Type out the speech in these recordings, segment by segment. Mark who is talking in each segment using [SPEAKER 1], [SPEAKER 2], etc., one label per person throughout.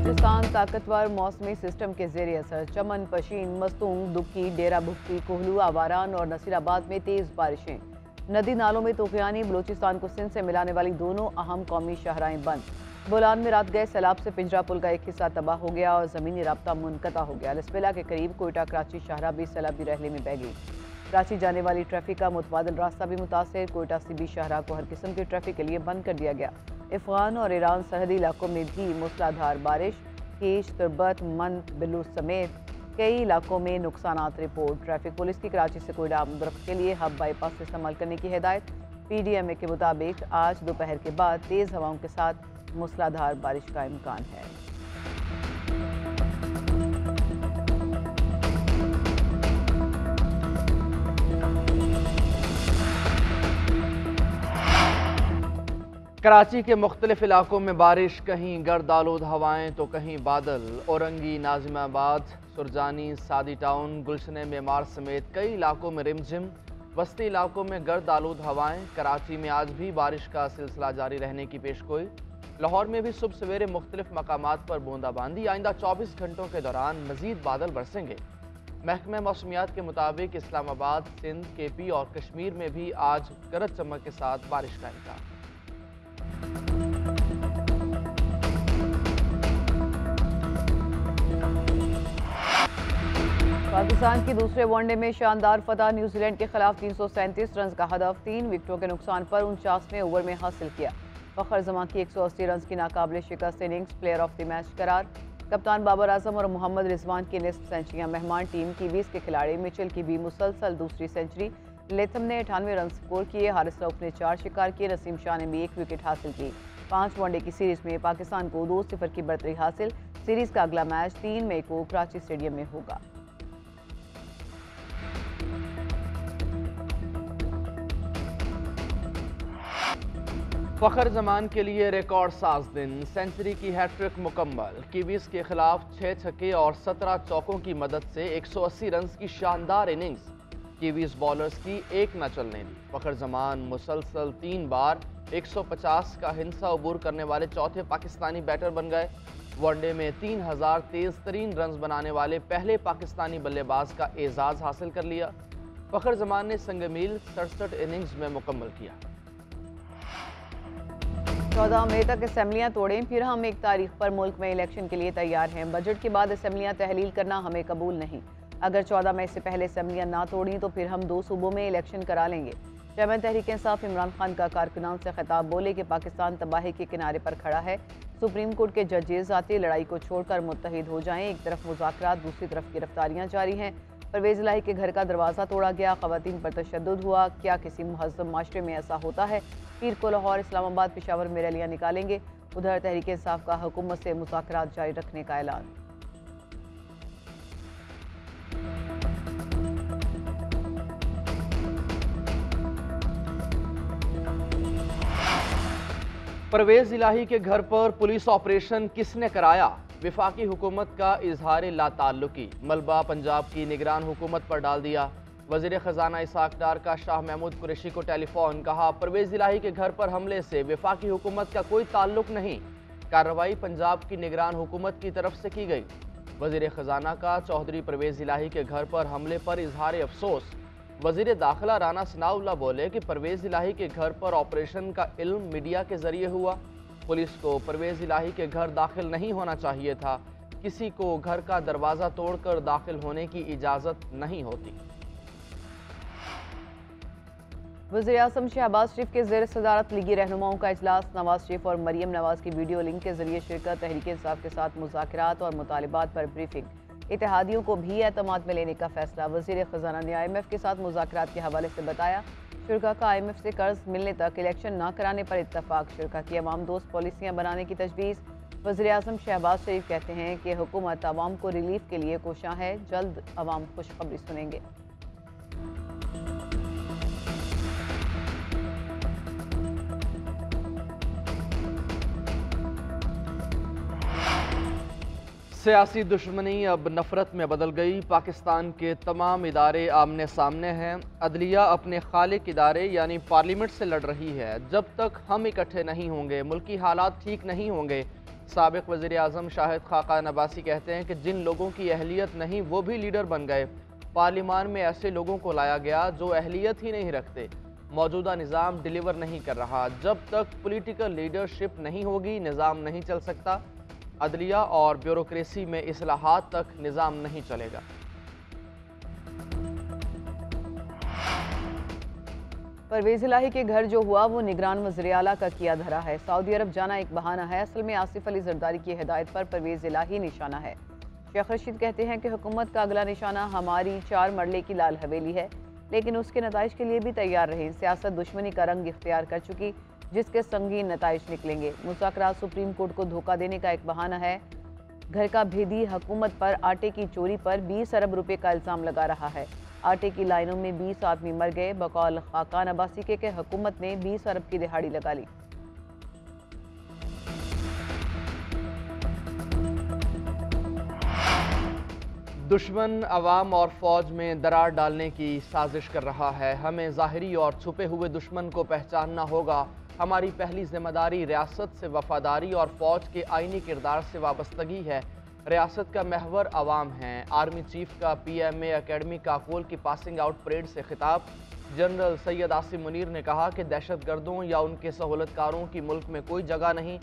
[SPEAKER 1] बलूचिस्तान ताकतवर मौसमी सिस्टम के जेर असर चमन, पशीन, मस्तूंग, दुक्की, डेरा बुक्की, कोहलू, आवारान और नसीराबाद में तेज बारिशें। नदी नालों में तूफानी। बलूचिस्तान को सिंध से मिलाने वाली दोनों अहम कौमी शाहराहें बंद। बोलान में रात गए सैलाब से पिंजरा पुल का एक हिस्सा तबाह हो गया और जमीनी राब्ता मुनक़ता हो गया। लिस्बेला के करीब कोयटा कराची शाहरा भी सैलाबी रहले में बह गई। कराची जाने वाली ट्रैफिक का मुतबादिल रास्ता भी मुतासर। कोयटा सीबी शाहरा को हर किस्म की ट्रैफिक के लिए बंद कर दिया गया। अफगान और ईरान सरहदी इलाकों में भी मूसलाधार बारिश। कीश, तुरबत, मंद, बिल्लू समेत कई इलाकों में नुकसानात रिपोर्ट। ट्रैफिक पुलिस की कराची से कोयटा आमदरफ्त के लिए हब बाईपास इस्तेमाल करने की हिदायत। PDMA के मुताबिक आज दोपहर के बाद तेज़ हवाओं के साथ मूसलाधार बारिश का इम्कान है।
[SPEAKER 2] कराची के मुख्तलिफ इलाकों में बारिश, कहीं गर्द आलूद हवाएं तो कहीं बादल। औरंगी, नाजिमाबाद, सुरजानी, सादी टाउन, गुलशन मेमार समेत कई इलाकों में रिमझिम। वस्ती इलाकों में गर्द आलूद हवाएं। कराची में आज भी बारिश का सिलसिला जारी रहने की पेशगोई। लाहौर में भी सुबह सवेरे मुख्तलिफ मकामात पर बूंदाबांदी। आइंदा 24 घंटों के दौरान मजीद बादल बरसेंगे। महकमा मौसमियात के मुताबिक इस्लामाबाद, सिंध, KP और कश्मीर में भी आज गरज चमक के साथ बारिश का इम्कान।
[SPEAKER 1] पाकिस्तान की दूसरे वनडे में शानदार फतह। न्यूजीलैंड के खिलाफ 337 रन का हदफ 3 विकेटों के नुकसान पर 49वें ओवर में हासिल किया। फखर जमान की 180 रन की नाकाबिले शिकस्त innings player of the match करार। कप्तान बाबर आजम और मोहम्मद रिजवान की निस्फ सेंचुरियां। मेहमान टीम की 20 के खिलाड़ी मिचेल की भी मुसलसल दूसरी सेंचुरी। लेथम ने 98 रन स्कोर किए। हारिस रऊफ ने 4 शिकार किए। नसीम शाह ने भी 1 विकेट हासिल की। 5 वनडे की सीरीज में पाकिस्तान को 2-0 की बढ़तरी हासिल। सीरीज का अगला मैच 3 मई को कराची स्टेडियम में होगा।
[SPEAKER 2] फखर जमान के लिए रिकॉर्ड साज दिन। सेंचुरी की हैट्रिक मुकम्मल। कीवीज के खिलाफ 6 छक्के और 17 चौकों की मदद से 180 रन की शानदार इनिंग्स। कीवीज बॉलर्स की एक न चलने दी। फखर जमान मुसलसल 3 बार 150 का हिंसा अबूर करने वाले चौथे पाकिस्तानी बैटर बन गए। वनडे में 3000 तेज तरीन रन बनाने वाले पहले पाकिस्तानी बल्लेबाज का एजाज हासिल कर लिया। फखर जमान ने संगमील 67 इनिंग्स में मुकम्मल किया।
[SPEAKER 1] 14 मई तक असेंबलियां तोड़ें, फिर हम एक तारीख पर मुल्क में इलेक्शन के लिए तैयार हैं। बजट के बाद असेंबलियां तहलील करना हमें कबूल नहीं। अगर 14 मई से पहले असेंबलियां ना तोड़ी तो फिर हम 2 सूबों में इलेक्शन करा लेंगे। चेयरमैन तहरीक इंसाफ इमरान खान का कारकुनान से खिताब। बोले कि पाकिस्तान तबाही के किनारे पर खड़ा है। सुप्रीम कोर्ट के जजेस आते लड़ाई को छोड़कर मुत्तहिद हो जाएं। एक तरफ मुज़ाकरात, दूसरी तरफ गिरफ्तारियां जारी हैं। परवेज़ इलाही के घर का दरवाज़ा तोड़ा गया। ख़वातीन पर तशद्दुद हुआ। क्या किसी मुहज़्ज़म माशरे में ऐसा होता है? पीर को लाहौर, इस्लामाबाद, पेशावर में रैलियां निकालेंगे। उधर तहरीक इंसाफ का हुकूमत से मुज़ाकरात जारी रखने का ऐलान।
[SPEAKER 2] परवेज इलाही के घर पर पुलिस ऑपरेशन किसने कराया? विफाकी हुकूमत का इजहार लाताल्लुकी। मलबा पंजाब की निगरान हुकूमत पर डाल दिया। वज़ीर ख़जाना इसाक डार का शाह महमूद कुरैशी को टेलीफोन। कहा, परवेज इलाही के घर पर हमले से विफाकी हुकूमत का कोई ताल्लुक नहीं। कार्रवाई पंजाब की निगरान हुकूमत की तरफ से की गई। वज़ीर ख़जाना का चौधरी परवेज इलाही के घर पर हमले पर इजहार अफसोस। वज़ीर दाखिला राना सनाउल्लाह बोले कि परवेज इलाही के घर पर ऑपरेशन का इल्म मीडिया के जरिए हुआ। पुलिस को परवेज इलाही के घर दाखिल नहीं होना चाहिए था। किसी को घर का दरवाज़ा तोड़कर दाखिल होने की इजाज़त नहीं होती।
[SPEAKER 1] वज़ीर आज़म शहबाज शरीफ के ज़ेर सदारत लीगी रहनुमाओं का इजलास। नवाज शरीफ और मरियम नवाज की वीडियो लिंक के जरिए शिरकत। तहरीक इंसाफ के साथ मुज़ाकरात और मुतालिबात पर ब्रीफिंग। इत्तेहादियों को भी एतमाद में लेने का फैसला। वज़ीर ख़जाना ने IMF के साथ मुज़ाकरात के हवाले से बताया। शुरा का IMF से कर्ज मिलने तक इलेक्शन ना कराने पर इत्तफाक। शुरा की अवाम दोस्त पॉलिसियाँ बनाने की तजवीज़। वज़ीर आज़म शहबाज शरीफ कहते हैं कि हुकूमत अवाम को रिलीफ के लिए कोशां है। जल्द अवाम खुशखबरी सुनेंगे।
[SPEAKER 2] सियासी दुश्मनी अब नफरत में बदल गई। पाकिस्तान के तमाम इदारे आमने सामने हैं। अदलिया अपने खालिक इदारे यानी पार्लियामेंट से लड़ रही है। जब तक हम इकट्ठे नहीं होंगे, मुल्की हालात ठीक नहीं होंगे। साबिक वज़ीर आज़म शाहिद खाकान अब्बासी कहते हैं कि जिन लोगों की अहलियत नहीं वो भी लीडर बन गए। पार्लिमान में ऐसे लोगों को लाया गया जो अहलियत ही नहीं रखते। मौजूदा निज़ाम डिलीवर नहीं कर रहा। जब तक पॉलिटिकल लीडरशिप नहीं होगी निज़ाम नहीं चल सकता। अदलिया और ब्यूरोक्रेसी में इस्लाहात तक निज़ाम नहीं चलेगा।
[SPEAKER 1] परवेज इलाही के घर जो हुआ वो निगरान वज़ीर आला का किया धरा है। सऊदी अरब जाना एक बहाना है। असल में आसिफ अली जरदारी की हिदायत पर परवेज इलाही निशाना है। शेख रशीद कहते हैं कि हुकूमत का अगला निशाना हमारी 4 मरले की लाल हवेली है, लेकिन उसके नताइज के लिए भी तैयार रहें। सियासत दुश्मनी का रंग इख्तियार कर चुकी, जिसके संगीन नताइज निकलेंगे। मुज़ाकरात सुप्रीम कोर्ट को धोखा देने का एक बहाना है। घर का भेदी हुकूमत पर आटे की चोरी पर 20 अरब रुपए का इल्ज़ाम लगा रहा है। आटे की लाइनों में 20 आदमी मर गए। बकौल खाकान अब्बासी के हुकूमत ने 20 अरब की दिहाड़ी लगा ली।
[SPEAKER 2] दुश्मन अवाम और फौज में दरार डालने की साजिश कर रहा है। हमें ज़ाहिरी और छुपे हुए दुश्मन को पहचानना होगा। हमारी पहली जिम्मेदारी रियासत से वफादारी और फौज के आईनी किरदार से वाबस्तगी है। रियासत का महवर अवाम है। आर्मी चीफ का PMA अकेडमी काकोल की पासिंग आउट परेड से खिताब। जनरल सैयद आसिम मुनीर ने कहा कि दहशत गर्दों या उनके सहूलतकारों की मुल्क में कोई जगह नहीं।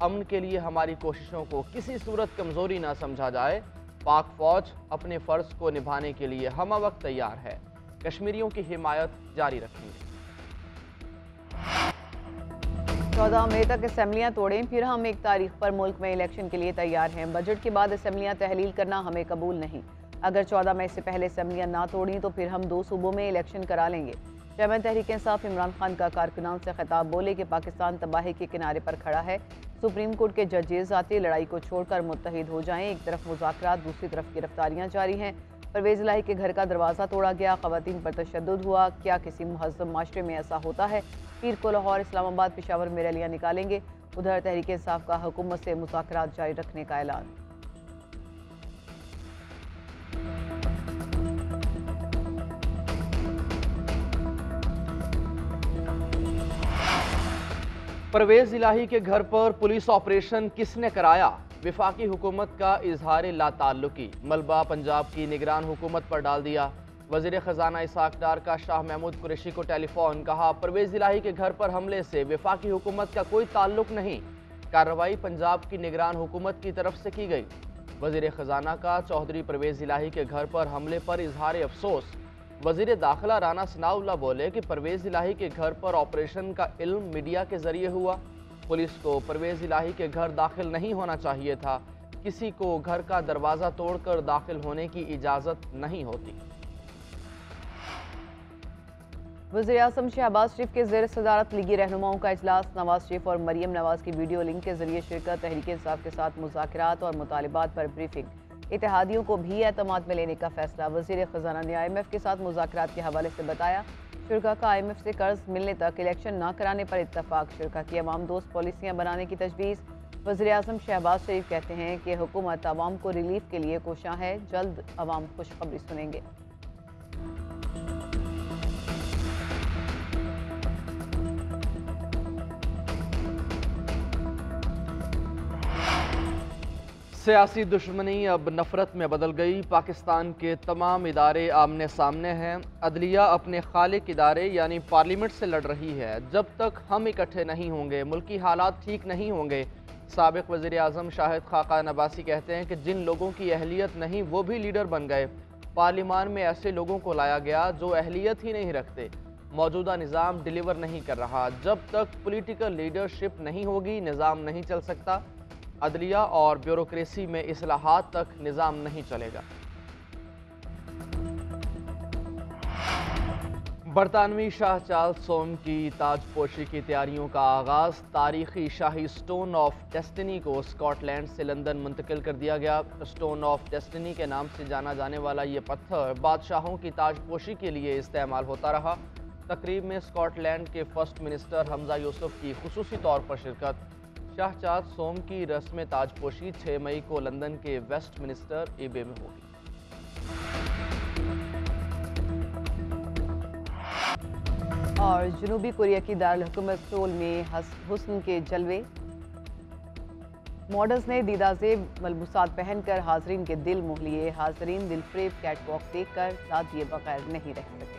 [SPEAKER 2] अमन के लिए हमारी कोशिशों को किसी सूरत कमज़ोरी ना समझा जाए। पाक फौज अपने फ़र्ज को निभाने के लिए हम वक्त तैयार है। कश्मीरियों की हिमायत जारी रखेंगे।
[SPEAKER 1] 14 मई तक असेंबलियां तोड़ें, फिर हम एक तारीख पर मुल्क में इलेक्शन के लिए तैयार हैं। बजट के बाद असेंबलियां तहलील करना हमें कबूल नहीं। अगर 14 मई से पहले असेंबलियां ना तोड़ी तो फिर हम 2 सूबों में इलेक्शन करा लेंगे। चेयरमैन तहरीक इंसाफ इमरान खान का कारकुनान से खिताब। बोले कि पाकिस्तान तबाही के किनारे पर खड़ा है। सुप्रीम कोर्ट के जजेस आती लड़ाई को छोड़कर मुत्तहिद हो जाएं। एक तरफ मुज़ाकरात, दूसरी तरफ गिरफ्तारियां जारी हैं। परवेज इलाही के घर का दरवाज़ा तोड़ा गया। ख़वातीन पर तशद्दुद हुआ। क्या किसी मुहज़्ज़म माशरे में ऐसा होता है? पीर को लाहौर, इस्लामाबाद, पेशावर में रैलियां निकालेंगे। उधर तहरीक इंसाफ का हुकूमत से मुज़ाकरात जारी रखने का ऐलान।
[SPEAKER 2] परवेज इलाही के घर पर पुलिस ऑपरेशन किसने कराया? विफाकी हुकूमत का इजहार लाताल्लुकी। मलबा पंजाब की निगरान हुकूमत पर डाल दिया। वज़ीर ख़जाना इसाक डार का शाह महमूद कुरैशी को टेलीफोन। कहा परवेज इलाही के घर पर हमले से विफाकी हुकूमत का कोई ताल्लुक नहीं। कार्रवाई पंजाब की निगरान हुकूमत की तरफ से की गई। वज़ीर ख़जाना का चौधरी परवेज इलाही के घर पर हमले पर इजहार अफसोस। वज़ीर दाखिला राना सनाउल्लाह बोले कि परवेज इलाही के घर पर ऑपरेशन का इल्म मीडिया के जरिए हुआ। पुलिस को परवेज इलाही के घर दाखिल नहीं होना चाहिए था। किसी को घर का दरवाज़ा तोड़कर दाखिल होने की इजाज़त नहीं होती।
[SPEAKER 1] वज़ीर आज़म शहबाज शरीफ के ज़ेर सदारत लीगी रहनुमाओं का इजलास। नवाज शरीफ और मरियम नवाज की वीडियो लिंक के जरिए शिरकत। तहरीक इंसाफ के साथ मुज़ाकरात और मुतालिबात पर ब्रीफिंग। इत्तेहादियों को भी एतमाद में लेने का फैसला। वज़ीर ख़जाना ने IMF के साथ मुज़ाकरात के हवाले से बताया। शुरा का IMF से कर्ज मिलने तक इलेक्शन न कराने पर इत्तफाक। शुरा की अवाम दोस्त पॉलिसियाँ बनाने की तजवीज़। वज़ीर आज़म शहबाज शरीफ कहते हैं कि हुकूमत अवाम को रिलीफ के लिए कोशां है। जल्द अवाम खुशखबरी सुनेंगे।
[SPEAKER 2] सियासी दुश्मनी अब नफरत में बदल गई। पाकिस्तान के तमाम इदारे आमने सामने हैं। अदलिया अपने खालिक इदारे यानी पार्लियामेंट से लड़ रही है। जब तक हम इकट्ठे नहीं होंगे मुल्की हालात ठीक नहीं होंगे। साबिक वज़ीर आज़म शाहिद खाकान अब्बासी कहते हैं कि जिन लोगों की अहलियत नहीं वो भी लीडर बन गए। पार्लिमान में ऐसे लोगों को लाया गया जो अहलियत ही नहीं रखते। मौजूदा निज़ाम डिलीवर नहीं कर रहा। जब तक पॉलिटिकल लीडरशिप नहीं होगी निज़ाम नहीं चल सकता। अदलिया और ब्यूरोक्रेसी में इस्लाहात तक निज़ाम नहीं चलेगा। बरतानवी शाह चार्ल्स सोम की ताजपोशी की तैयारियों का आगाज़। तारीखी शाही स्टोन ऑफ डेस्टिनी को स्कॉटलैंड से लंदन मुंतकिल कर दिया गया। स्टोन ऑफ डेस्टिनी के नाम से जाना जाने वाला ये पत्थर बादशाहों की ताजपोशी के लिए इस्तेमाल होता रहा। तकरीब में स्कॉटलैंड के फर्स्ट मिनिस्टर हमजा यूसुफ की खुसूसी तौर पर शिरकत। शाह चार्ल्स सोम की रस्म ताजपोशी 6 मई को लंदन के वेस्ट मिनिस्टर ईबे में होगी।
[SPEAKER 1] और जनूबी कोरिया की दारुल हुकूमत सोल में हुस्न के जलवे। मॉडल्स ने दीदाज़ेब मलबूसात पहनकर हाजरीन के दिल मोह लिए। हाजरीन दिलफ्रेब कैटवॉक देखकर साथ दिए बगैर नहीं रह सके।